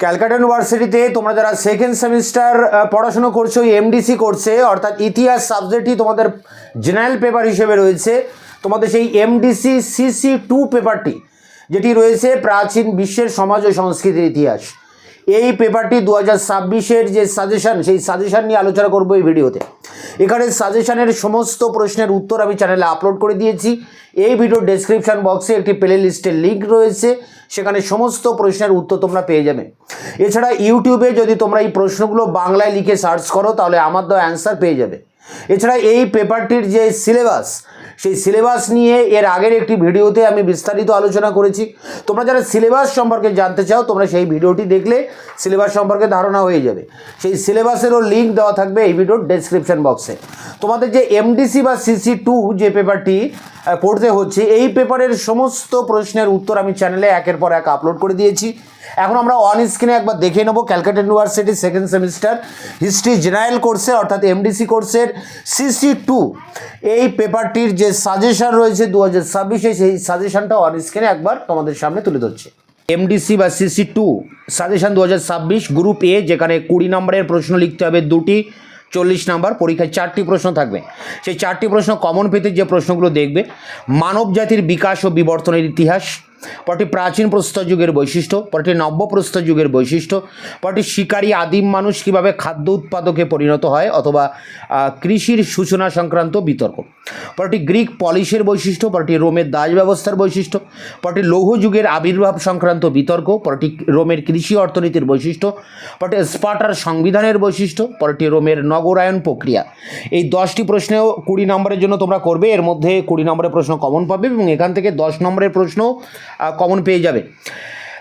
ক্যালকাটা ইউনিভার্সিটিতে তোমরা যারা সেকেন্ড সেমিস্টার পড়াশোনা করছো এমডিসি কোর্সে, অর্থাৎ ইতিহাস সাবজেক্টই তোমাদের জেনারেল পেপার হিসেবে রয়েছে, তোমাদের সেই এমডিসি CC2 পেপারটি যেটি রয়েছে প্রাচীন বিশ্বের সমাজ ও সংস্কৃতির ইতিহাস, এই পেপারটি 2026-এর যে সাজেশন, সেই সাজেশন নিয়ে আলোচনা করবো এই ভিডিওতে। এখানে সাজেশনের সমস্ত প্রশ্নের উত্তর আমি চ্যানেলে আপলোড করে দিয়েছি। এই ভিডিওর ডেসক্রিপশন বক্সে একটি প্লে লিস্টের লিঙ্ক রয়েছে, সেখানে সমস্ত প্রশ্নের উত্তর তোমরা পেয়ে যাবে। এছাড়া ইউটিউবে যদি তোমরা এই প্রশ্নগুলো বাংলায় লিখে সার্চ করো তাহলে আমার দেওয়া অ্যান্সার পেয়ে যাবে। এছাড়া এই পেপারটির যে সিলেবাস, সেই সিলেবাস নিয়ে এর আগের একটি ভিডিওতে আমি বিস্তারিত আলোচনা করেছি। তোমরা যারা সিলেবাস সম্পর্কে জানতে চাও তোমরা সেই ভিডিওটি দেখলে সিলেবাস সম্পর্কে ধারণা হয়ে যাবে। সেই সিলেবাসেরও লিঙ্ক দেওয়া থাকবে এই ভিডিওর ডেসক্রিপশন বক্সে। তোমাদের যে এমডিসি বা CC2 যে পেপারটি পড়তে হচ্ছে, এই পেপারের সমস্ত প্রশ্নের উত্তর আমি চ্যানেলে একের পর এক আপলোড করে দিয়েছি। এখন আমরা অন স্ক্রিনে একবার দেখে নেব Calcutta university second semester history general কোর্সে অর্থাৎ এমডিসি কোর্সের CC2 এই পেপারটির যে সাজেশন রয়েছে 2026-এ, সেই সাজেশনটা অন স্ক্রিনে একবার তোমাদের সামনে তুলে ধরছে। এমডিসি বা CC2 সাজেশন 2026 গ্রুপ এ, যেখানে 20 নম্বরের প্রশ্ন লিখতে হবে দুটি, 40 নম্বর পরীক্ষায় 4টি প্রশ্ন থাকবে। সেই 4টি প্রশ্ন কমন পেতে যে প্রশ্নগুলো দেখবে: মানব জাতির বিকাশ ও বিবর্তনের ইতিহাস, পরটি প্রাচীন প্রস্তর যুগের বৈশিষ্ট্য, পরটি নব্য প্রস্তর যুগের বৈশিষ্ট্য, পরটি শিকারী আদিম মানুষ কীভাবে খাদ্য উৎপাদকে পরিণত হয় অথবা কৃষির সূচনা সংক্রান্ত বিতর্ক, পরটি গ্রিক পলিশের বৈশিষ্ট্য, পরটি রোমের দাস ব্যবস্থার বৈশিষ্ট্য, পরটি লৌহ যুগের আবির্ভাব সংক্রান্ত বিতর্ক, পরটি রোমের কৃষি অর্থনীতির বৈশিষ্ট্য, পরটি স্পার্টার সংবিধানের বৈশিষ্ট্য, পরটি রোমের নগরায়ন প্রক্রিয়া। এই 10টি প্রশ্নেও 20 নম্বরের জন্য তোমরা করবে। এর মধ্যে 20 নম্বরের প্রশ্ন কমন পাবে এবং এখান থেকে 10 নম্বরের প্রশ্ন কমন পেয়ে যাবে।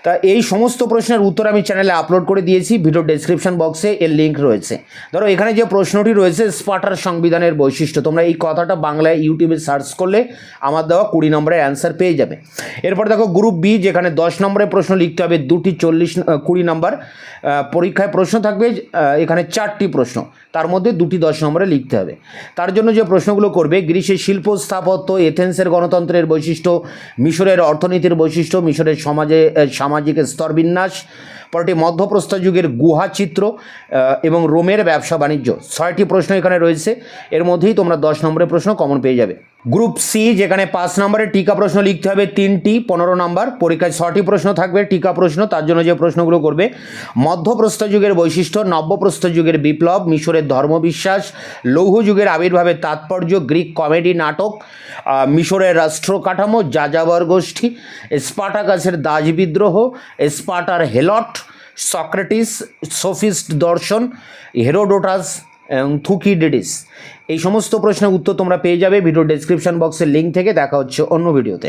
তা এই সমস্ত প্রশ্নের উত্তর আমি চ্যানেলে আপলোড করে দিয়েছি, ভিডিও ডেসক্রিপশন বক্সে এর লিঙ্ক রয়েছে। ধরো এখানে যে প্রশ্নটি রয়েছে স্পার্টার সংবিধানের বৈশিষ্ট্য, তোমরা এই কথাটা বাংলায় ইউটিউবে সার্চ করলে আমার দেওয়া 20 নম্বরের অ্যান্সার পেয়ে যাবে। এরপর দেখো গ্রুপ বি, যেখানে 10 নম্বরের প্রশ্ন লিখতে হবে দুটি, 20 নম্বর পরীক্ষায় প্রশ্ন থাকবে। এখানে 4টি প্রশ্ন, তার মধ্যে দুটি 10 নম্বরে লিখতে হবে। তার জন্য যে প্রশ্নগুলো করবে: গ্রিসের শিল্প স্থাপত্য, এথেন্সের গণতন্ত্রের বৈশিষ্ট্য, মিশরের অর্থনীতির বৈশিষ্ট্য, মিশরের সামাজিক স্তরবিন্যাস, পরটি মধ্যপ্রস্তর যুগের গুহা চিত্র এবং রোমের ব্যবসা বাণিজ্য। 6টি প্রশ্ন এখানে রয়েছে, এর মধ্যেই তোমরা 10 নম্বরের প্রশ্ন কমন পেয়ে যাবে। গ্রুপ সি, যেখানে 5 নম্বরের টিকা প্রশ্ন লিখতে হবে 3টি, 15 নম্বর পরীক্ষায় 6টি প্রশ্ন থাকবে টিকা প্রশ্ন। তার জন্য যে প্রশ্নগুলো করবে: মধ্যপ্রস্তর যুগের বৈশিষ্ট্য, নব্যপ্রস্তর যুগের বিপ্লব, মিশরের ধর্মবিশ্বাস, লৌহ যুগের আবির্ভাবের তাৎপর্য, গ্রিক কমেডি নাটক, মিশরের রাষ্ট্র কাঠামো, যাযাবর গোষ্ঠী, স্পার্টাকাসের দাস বিদ্রোহ, স্পার্টার হেলট, সক্রেটিস, সোফিস্ট দর্শন, হেরোডোটাস এবং থুকিডিডিস। এই সমস্ত প্রশ্নের উত্তর তোমরা পেয়ে যাবে ভিডিও ডেসক্রিপশন বক্সের লিঙ্ক থেকে। দেখা হচ্ছে অন্য ভিডিওতে।